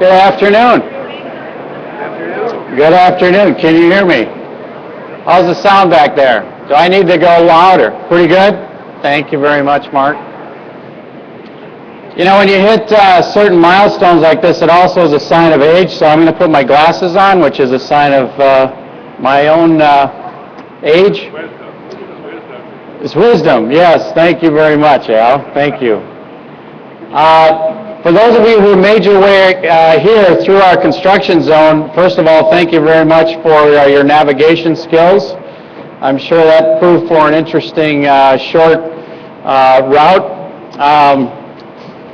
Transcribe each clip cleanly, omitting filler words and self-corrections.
Good afternoon. Good afternoon. Can you hear me? How's the sound back there? Do I need to go louder? Pretty good? Thank you very much, Mark. You know, when you hit certain milestones like this, it also is a sign of age, so I'm going to put my glasses on, which is a sign of my own age. It's wisdom, yes. Thank you very much, Al. Thank you. For those of you who made your way here through our construction zone, first of all, thank you very much for your navigation skills. I'm sure that proved for an interesting short route.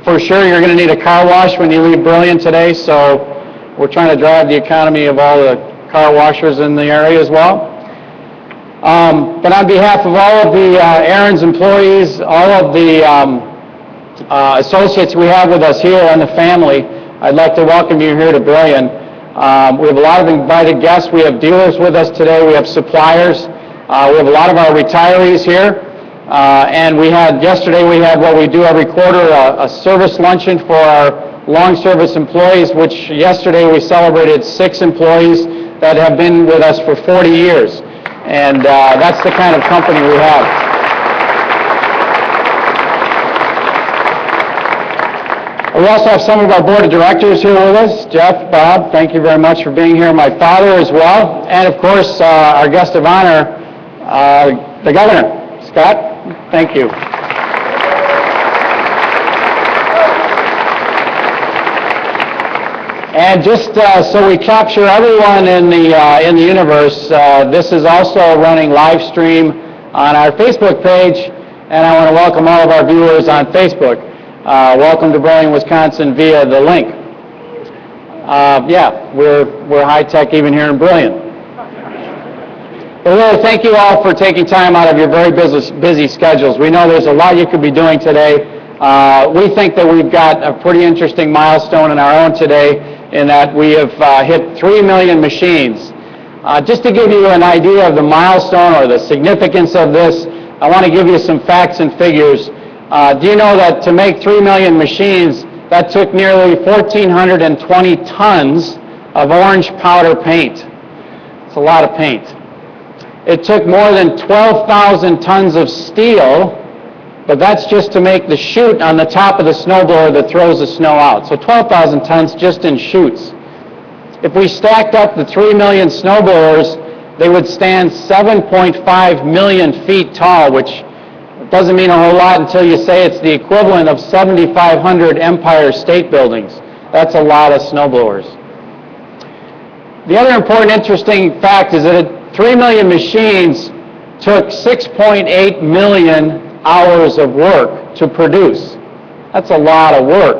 For sure, you're going to need a car wash when you leave Brillion today, so we're trying to drive the economy of all the car washers in the area as well. But on behalf of all of the Ariens employees, all of the associates we have with us here and the family, I'd like to welcome you here to Brillion. We have a lot of invited guests. We have dealers with us today. We have suppliers. We have a lot of our retirees here. And yesterday we had what we do every quarter, a service luncheon for our long service employees, which yesterday we celebrated 6 employees that have been with us for 40 years. And that's the kind of company we have. We also have some of our board of directors here with us. Jeff, Bob, thank you very much for being here. My father as well. And of course, our guest of honor, the governor. Scott, thank you. And just so we capture everyone in the universe, this is also running live stream on our Facebook page, and I want to welcome all of our viewers on Facebook. Welcome to Brillion, Wisconsin via the link. Yeah, we're high tech even here in Brillion. But really, thank you all for taking time out of your very busy schedules. We know there's a lot you could be doing today. We think that we've got a pretty interesting milestone in our own today, in that we have hit 3 million machines. Just to give you an idea of the milestone or the significance of this, I want to give you some facts and figures. Do you know that to make 3 million machines, that took nearly 1,420 tons of orange powder paint? It's a lot of paint. It took more than 12,000 tons of steel, but that's just to make the chute on the top of the snowblower that throws the snow out. So 12,000 tons just in chutes. If we stacked up the 3 million snowblowers, they would stand 7.5 million feet tall, which doesn't mean a whole lot until you say it's the equivalent of 7,500 Empire State Buildings. That's a lot of snowblowers. The other important interesting fact is that 3 million machines took 6.8 million hours of work to produce. That's a lot of work.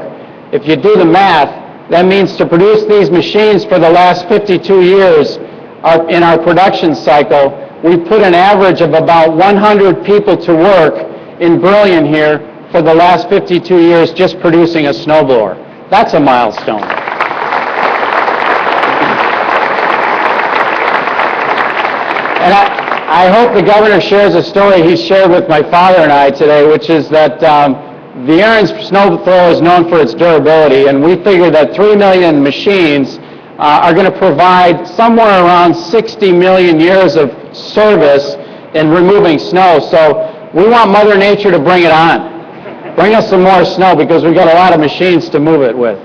If you do the math, that means to produce these machines for the last 52 years in our production cycle, we put an average of about 100 people to work in Brillion here for the last 52 years just producing a snowblower. That's a milestone. And I hope the governor shares a story he shared with my father and I today, which is that the Ariens Sno-Thro is known for its durability, and we figure that 3 million machines are going to provide somewhere around 60 million years of service in removing snow. So we want Mother Nature to bring it on. Bring us some more snow, because we've got a lot of machines to move it with.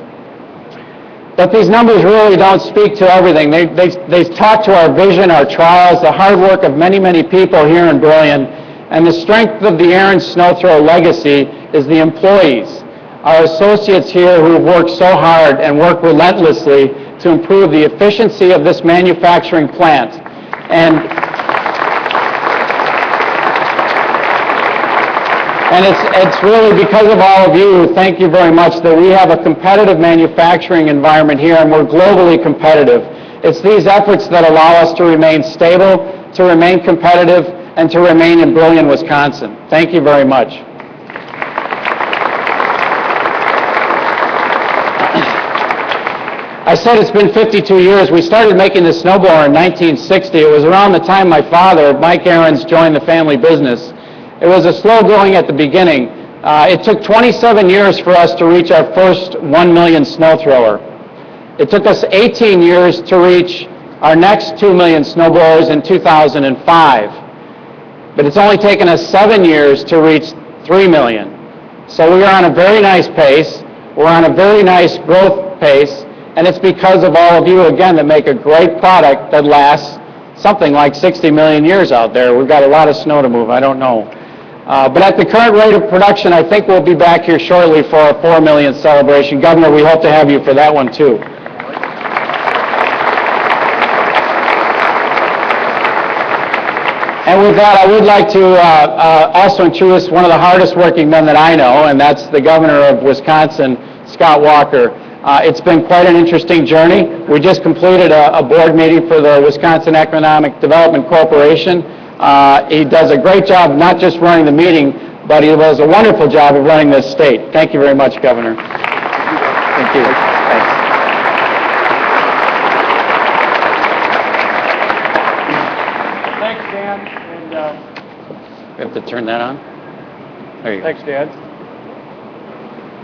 But these numbers really don't speak to everything. They talk to our vision, our trials, the hard work of many, many people here in Brillion, and the strength of the Ariens Sno-Thro legacy is the employees, our associates here who have worked so hard and work relentlessly to improve the efficiency of this manufacturing plant. And it's really because of all of you, thank you very much, that we have a competitive manufacturing environment here, and we're globally competitive. It's these efforts that allow us to remain stable, to remain competitive, and to remain in Brillion, Wisconsin. Thank you very much. I said it's been 52 years. We started making the snowblower in 1960. It was around the time my father, Mike Ariens, joined the family business. It was a slow going at the beginning. It took 27 years for us to reach our first 1 million snow thrower. It took us 18 years to reach our next 2 million snow blowers in 2005. But it's only taken us 7 years to reach 3 million. So we are on a very nice pace. We're on a very nice growth pace, and it's because of all of you, again, that make a great product that lasts something like 60 million years out there. We've got a lot of snow to move, I don't know. But at the current rate of production, I think we'll be back here shortly for our 4 millionth celebration. Governor, we hope to have you for that one, too. And with that, I would like to also introduce one of the hardest working men that I know, and that's the Governor of Wisconsin, Scott Walker. It's been quite an interesting journey. We just completed a board meeting for the Wisconsin Economic Development Corporation. He does a great job not just running the meeting, but he does a wonderful job of running this state. Thank you very much, Governor. Thank you. Thanks. Thanks, Dan. And We have to turn that on? There you go. thanks, Dan.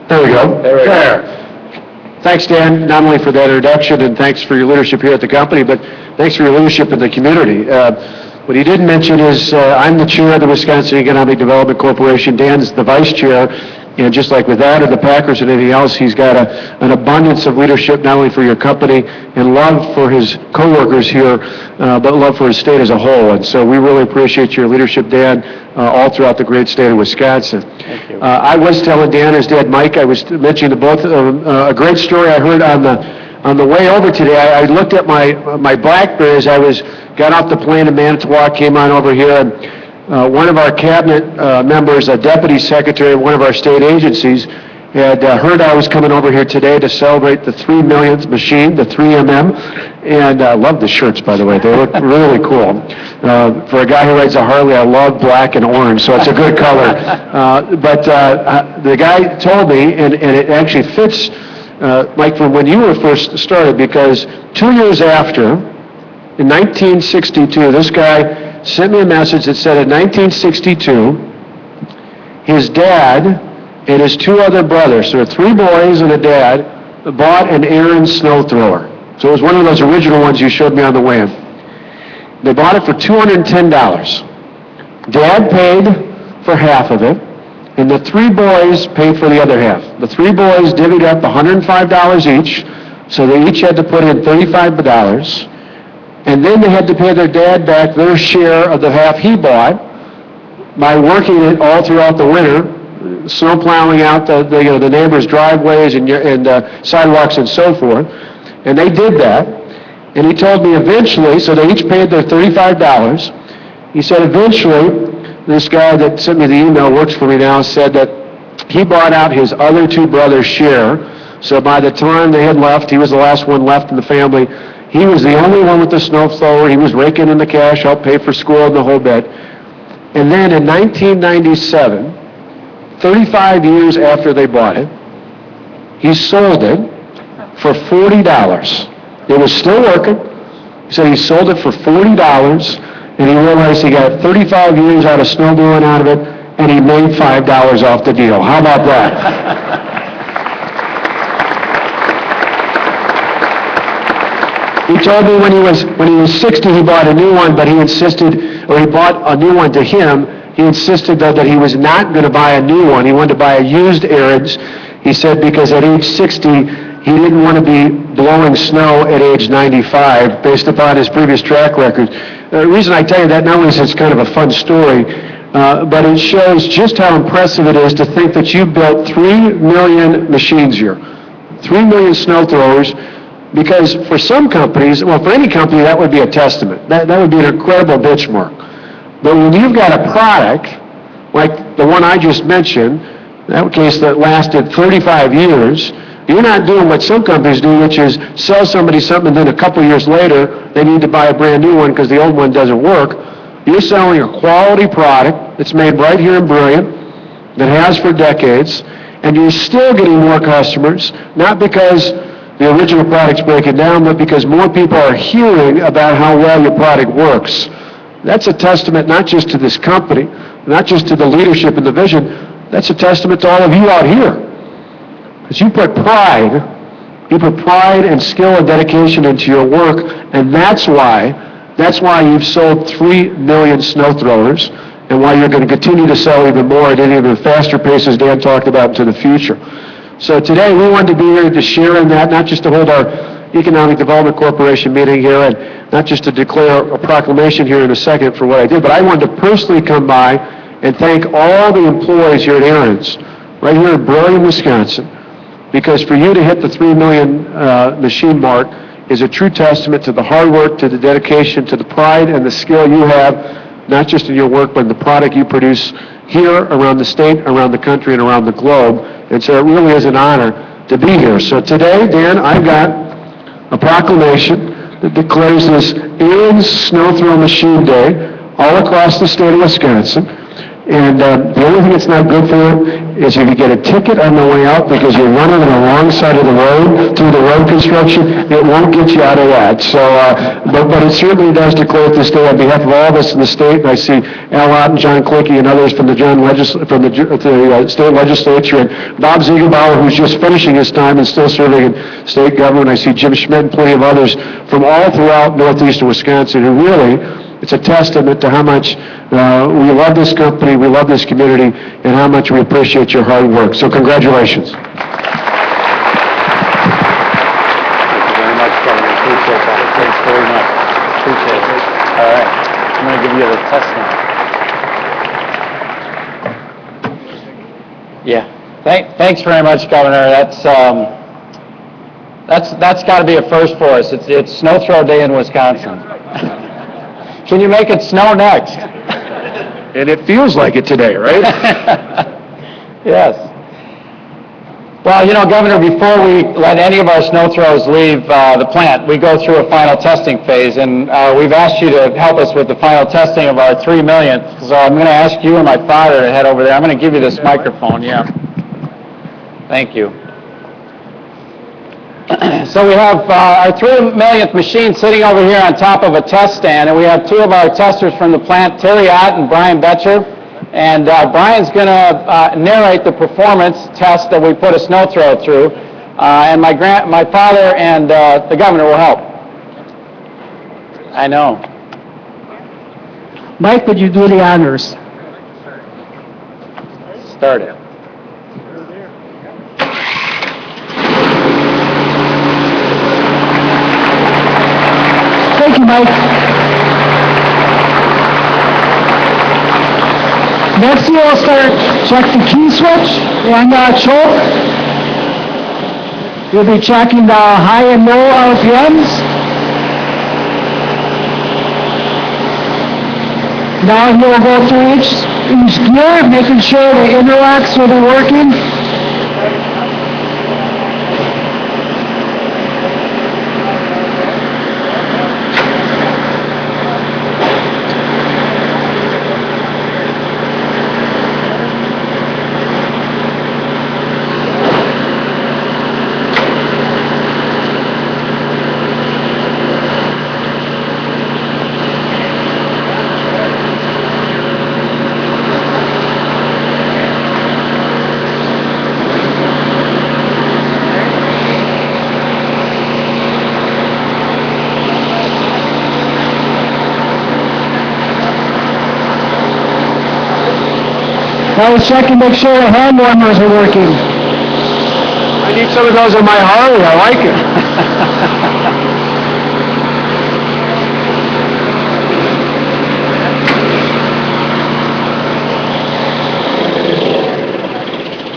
There we go. There we go. There. Thanks, Dan, not only for that introduction, and thanks for your leadership here at the company, but thanks for your leadership in the community. What he didn't mention is I'm the chair of the Wisconsin Economic Development Corporation. Dan's the vice chair. And just like with that or the Packers and anything else, he's got an abundance of leadership, not only for your company and love for his coworkers here, but love for his state as a whole. And so we really appreciate your leadership, Dan, all throughout the great state of Wisconsin. Thank you. I was telling Dan, his dad Mike, I was mentioning to both of them a great story I heard on the way over today. I looked at my BlackBerry as I got off the plane in Manitowoc, came on over here, and one of our cabinet members, a deputy secretary of one of our state agencies, had heard I was coming over here today to celebrate the 3 millionth machine, the 3MM, and I love the shirts, by the way. They look really cool. For a guy who rides a Harley, I love black and orange, so it's a good color. But the guy told me, and it actually fits, Mike, from when you were first started, because 2 years after, in 1962, this guy sent me a message that said in 1962, his dad and his 2 other brothers, so 3 boys and a dad, bought an Ariens snow thrower. So it was one of those original ones you showed me on the way in. They bought it for $210. Dad paid for half of it, and the 3 boys paid for the other half. The 3 boys divvied up $105 each, so they each had to put in $35. And then they had to pay their dad back their share of the half he bought by working it all throughout the winter, snow plowing out the neighbors' driveways and sidewalks and so forth. And they did that. And he told me eventually, so they each paid their $35. He said eventually, this guy that sent me the email, works for me now, said that he bought out his other 2 brothers' share. So by the time they had left, he was the last one left in the family. He was the only one with the snow thrower. He was raking in the cash, helped pay for school and the whole bit. And then in 1997, 35 years after they bought it, he sold it for $40. It was still working. He said he sold it for $40, and he realized he got 35 years out of snowblowing out of it, and he made $5 off the deal. How about that? He told me when he was 60, he bought a new one, but he bought a new one to him. He insisted, though, that he was not going to buy a new one. He wanted to buy a used Ariens. He said because at age 60, he didn't want to be blowing snow at age 95, based upon his previous track record. The reason I tell you that, not only is it's kind of a fun story, but it shows just how impressive it is to think that you built 3 million machines here, 3 million snow throwers. Because for some companies, well, for any company, that would be a testament. That would be an incredible benchmark. But when you've got a product, like the one I just mentioned, in that case that lasted 35 years, you're not doing what some companies do, which is sell somebody something, and then a couple years later, they need to buy a brand new one because the old one doesn't work. You're selling a quality product that's made right here in Brillion, that has for decades, and you're still getting more customers, not because the original product's breaking down, but because more people are hearing about how well your product works. That's a testament not just to this company, not just to the leadership and the vision, that's a testament to all of you out here. Because you put pride You put pride and skill and dedication into your work, and that's why you've sold 3 million snow throwers, and why you're going to continue to sell even more at an even faster pace, as Dan talked about, into the future. So today, we wanted to be here to share in that, not just to hold our Economic Development Corporation meeting here, and not just to declare a proclamation here in a second for what I did, but I wanted to personally come by and thank all the employees here at Ariens, right here in Brillion, Wisconsin, because for you to hit the 3 million machine mark is a true testament to the hard work, to the dedication, to the pride and the skill you have, not just in your work, but in the product you produce here, around the state, around the country, and around the globe. And so it really is an honor to be here. So today, Dan, I've got a proclamation that declares this Ariens Sno-Thro Machine Day all across the state of Wisconsin. And the only thing it's not good for is if you get a ticket on the way out because you're running on the wrong side of the road through the road construction, it won't get you out of that. So, but it certainly does declare this day on behalf of all of us in the state. And I see Al Ott and John Clinkey and others from the state legislature, and Bob Ziegelbauer, who's just finishing his time and still serving in state government. I see Jim Schmidt and plenty of others from all throughout northeastern Wisconsin who really, it's a testament to how much we love this company, we love this community, and how much we appreciate your hard work. So congratulations. Thank you very much, Governor. Appreciate that. Thanks very much. Appreciate it. All right. I'm going to give you the test now. Yeah. Thanks very much, Governor. That's got to be a first for us. It's Sno-Thro Day in Wisconsin. Can you make it snow next? And it feels like it today, right? Yes. Well, you know, Governor, before we let any of our snow throws leave the plant, we go through a final testing phase, and we've asked you to help us with the final testing of our 3 millionth. So I'm going to ask you and my father to head over there. I'm going to give you this microphone, yeah. Thank you. So we have our 3 millionth machine sitting over here on top of a test stand, and we have 2 of our testers from the plant, Terry Ott and Brian Betcher. And Brian's going to narrate the performance test that we put a Sno-Thro through, and my father and the governor will help. I know. Mike, would you do the honors? Start it. Thank you, Mike. Next, you'll start, check the key switch and choke. You'll be checking the high and low RPMs. Now you'll go through each gear, making sure the interlocks will be working. Now let's check and make sure the hand warmers are working. I need some of those on my Harley. I like it.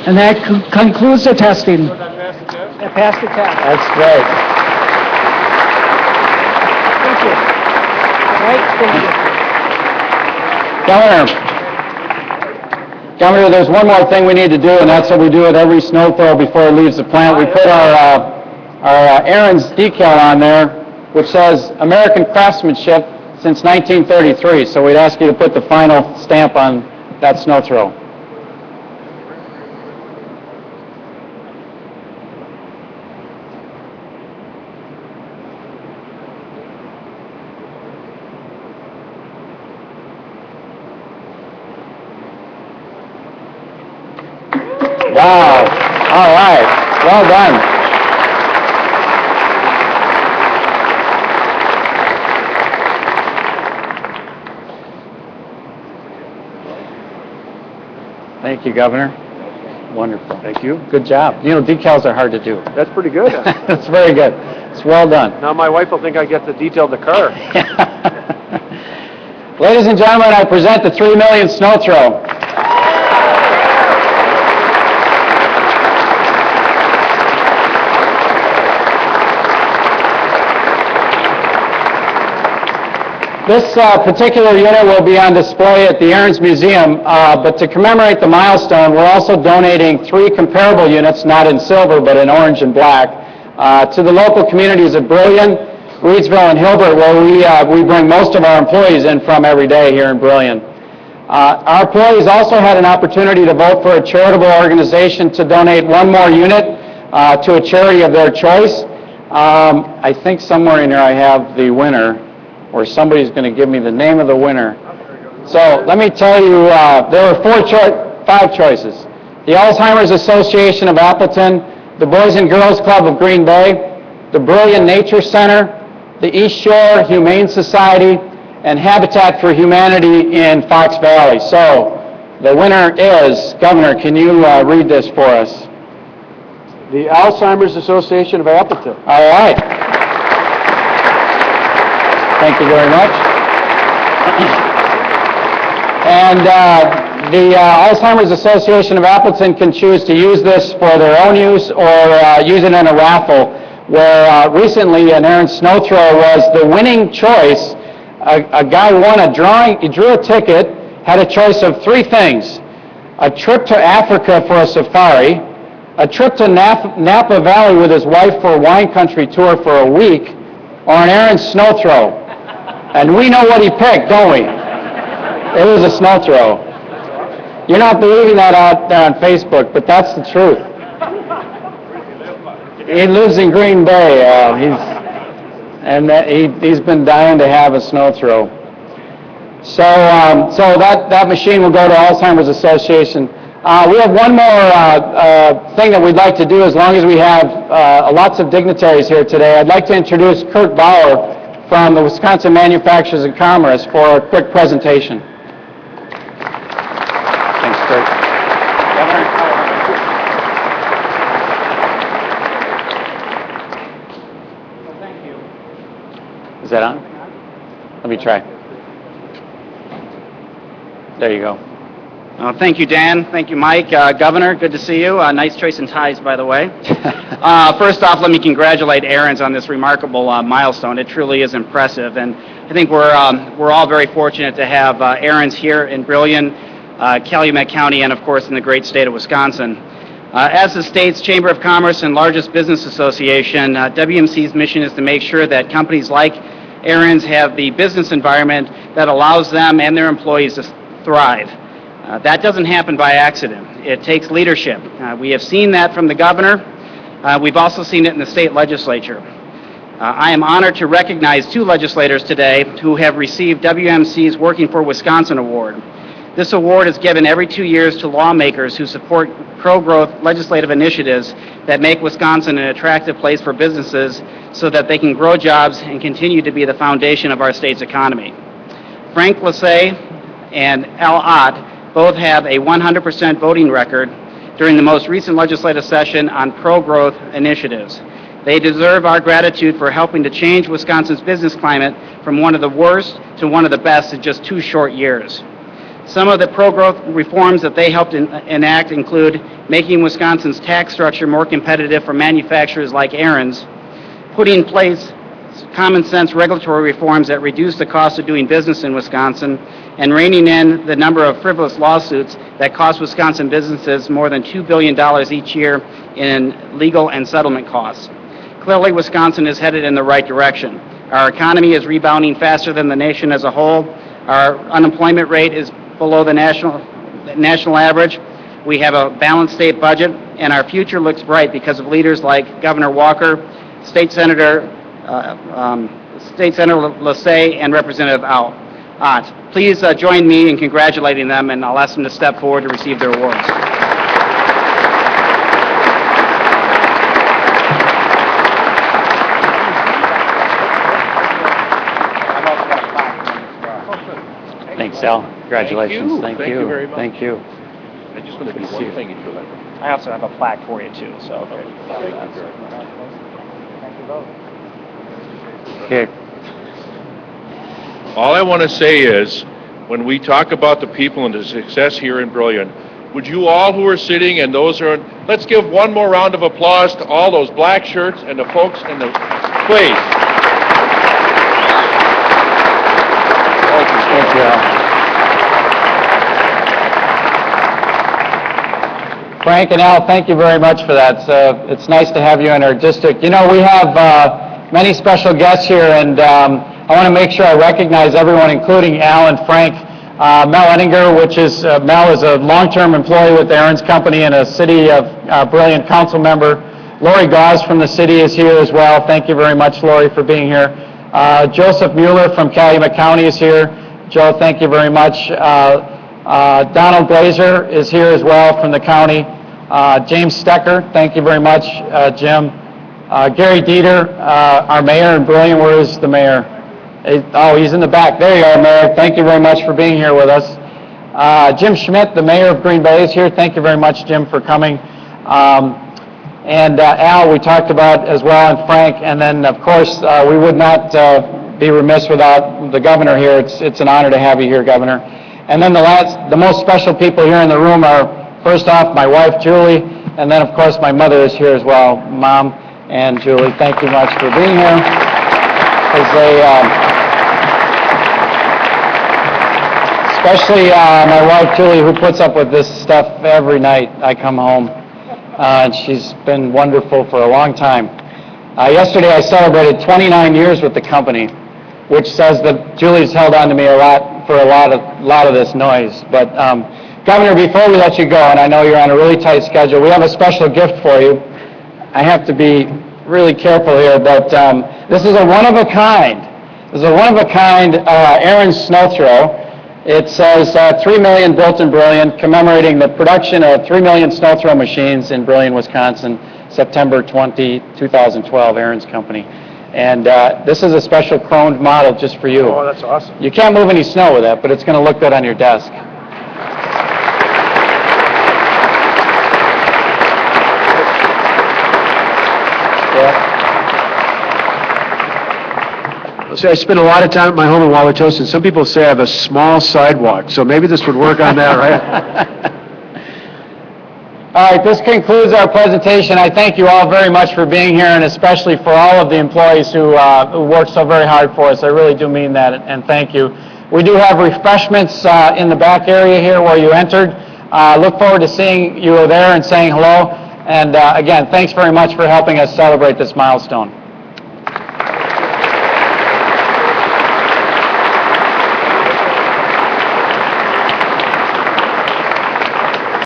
And that concludes the testing. That passed the test? That passed the test. That's great. Thank you. Right, thank you. Governor, there's one more thing we need to do, and that's what we do at every Sno-Thro before it leaves the plant. We put our Ariens decal on there, which says American craftsmanship since 1933. So we'd ask you to put the final stamp on that Sno-Thro. Wow. All right. Well done. Thank you, Governor. Wonderful. Thank you. Good job. You know, decals are hard to do. That's pretty good. That's very good. It's well done. Now my wife will think I get to detail the car. Ladies and gentlemen, I present the 3 millionth Sno-Thro. This particular unit will be on display at the Ariens Museum, but to commemorate the milestone, we're also donating 3 comparable units, not in silver, but in orange and black, to the local communities of Brillion, Reedsville, and Hilbert, where we bring most of our employees in from every day here in Brillion. Our employees also had an opportunity to vote for a charitable organization to donate 1 more unit to a charity of their choice. I think somewhere in here I have the winner, or somebody's going to give me the name of the winner. So let me tell you, there were 5 choices. The Alzheimer's Association of Appleton, the Boys and Girls Club of Green Bay, the Brillion Nature Center, the East Shore Humane Society, and Habitat for Humanity in Fox Valley. So the winner is, Governor, can you read this for us? The Alzheimer's Association of Appleton. All right. Thank you very much. And the Alzheimer's Association of Appleton can choose to use this for their own use or use it in a raffle, where recently an Ariens Sno-Thro was the winning choice. A guy won a drawing, he drew a ticket, had a choice of 3 things: a trip to Africa for a safari, a trip to Napa Valley with his wife for a wine country tour for a week, or an Ariens Sno-Thro. And we know what he picked, don't we? It was a Sno-Thro. You're not believing that out there on Facebook, but that's the truth. He lives in Green Bay. He's been dying to have a Sno-Thro. So that machine will go to Alzheimer's Association. We have one more thing that we'd like to do, as long as we have lots of dignitaries here today. I'd like to introduce Kurt Bauer from the Wisconsin Manufacturers and Commerce for a quick presentation. Thanks, Kurt. Governor. Thank you. Is that on? Let me try. There you go. Thank you, Dan. Thank you, Mike. Governor, good to see you. Nice choice in ties, by the way. First off, let me congratulate Ariens on this remarkable milestone. It truly is impressive, and I think we're all very fortunate to have Ariens here in Brillion, Calumet County, and of course in the great state of Wisconsin. As the state's Chamber of Commerce and largest business association, WMC's mission is to make sure that companies like Ariens have the business environment that allows them and their employees to thrive. That doesn't happen by accident. It takes leadership. We have seen that from the governor. We've also seen it in the state legislature. I am honored to recognize 2 legislators today who have received WMC's Working for Wisconsin Award. This award is given every 2 years to lawmakers who support pro-growth legislative initiatives that make Wisconsin an attractive place for businesses so that they can grow jobs and continue to be the foundation of our state's economy. Frank Lassay and Al Ott both have a 100% voting record during the most recent legislative session on pro-growth initiatives. They deserve our gratitude for helping to change Wisconsin's business climate from one of the worst to one of the best in just 2 short years. Some of the pro-growth reforms that they helped enact include making Wisconsin's tax structure more competitive for manufacturers like Ariens, putting in place common sense regulatory reforms that reduce the cost of doing business in Wisconsin, and reining in the number of frivolous lawsuits that cost Wisconsin businesses more than $2 billion each year in legal and settlement costs. Clearly, Wisconsin is headed in the right direction. Our economy is rebounding faster than the nation as a whole. Our unemployment rate is below the national average. We have a balanced state budget, and our future looks bright because of leaders like Governor Walker, State Senator Lassay, and Representative Ott. Please join me in congratulating them, and I'll ask them to step forward to receive their awards. Thanks, Al. Congratulations. Thank you very much. Thank you. I just want to do one thing if you let me. I also have a plaque for you too, so. Thank you very much. Thank you both. Okay. All I want to say is, when we talk about the people and the success here in Brillion, would you all who are sitting and those who are, let's give one more round of applause to all those black shirts and the folks in the, please. Thank you, Al. Frank and Al, thank you very much for that. It's nice to have you in our district. You know, we have many special guests here, and I want to make sure I recognize everyone, including Al and Frank. Mel Enninger, Mel is a long-term employee with the Ariens Company and a City of Brillion council member. Lori Gauze from the city is here as well. Thank you very much, Lori, for being here. Joseph Mueller from Calumet County is here. Joe, thank you very much. Donald Glazer is here as well from the county. James Stecker, thank you very much, Jim. Gary Dieter, our mayor in Brillion. Where is the mayor? He's in the back. There you are, Mayor. Thank you very much for being here with us. Jim Schmidt, the mayor of Green Bay, is here. Thank you very much, Jim, for coming. And Al, we talked about as well, and Frank. And then, of course, we would not be remiss without the governor here. It's an honor to have you here, Governor. And then the most special people here in the room are, first off, my wife, Julie, and then, of course, my mother is here as well. Mom and Julie, thank you much for being here. Especially my wife, Julie, who puts up with this stuff every night I come home. And she's been wonderful for a long time. Yesterday, I celebrated 29 years with the company, which says that Julie's held on to me a lot for a lot of this noise. But, Governor, before we let you go, and I know you're on a really tight schedule, we have a special gift for you. I have to be really careful here, but this is a one-of-a-kind. This is a one-of-a-kind Ariens Sno-Thro. It says 3 million built in Brillion, commemorating the production of 3 million Sno-Thro machines in Brillion, Wisconsin, September 20, 2012, Ariens Company. And this is a special chromed model just for you. Oh, that's awesome. You can't move any snow with that, but it's going to look good on your desk. See, I spend a lot of time at my home in Wauwatosa, and some people say I have a small sidewalk, so maybe this would work on that, right? All right, this concludes our presentation. I thank you all very much for being here, and especially for all of the employees who work so very hard for us. I really do mean that, and thank you. We do have refreshments in the back area here where you entered. Look forward to seeing you there and saying hello. And again, thanks very much for helping us celebrate this milestone.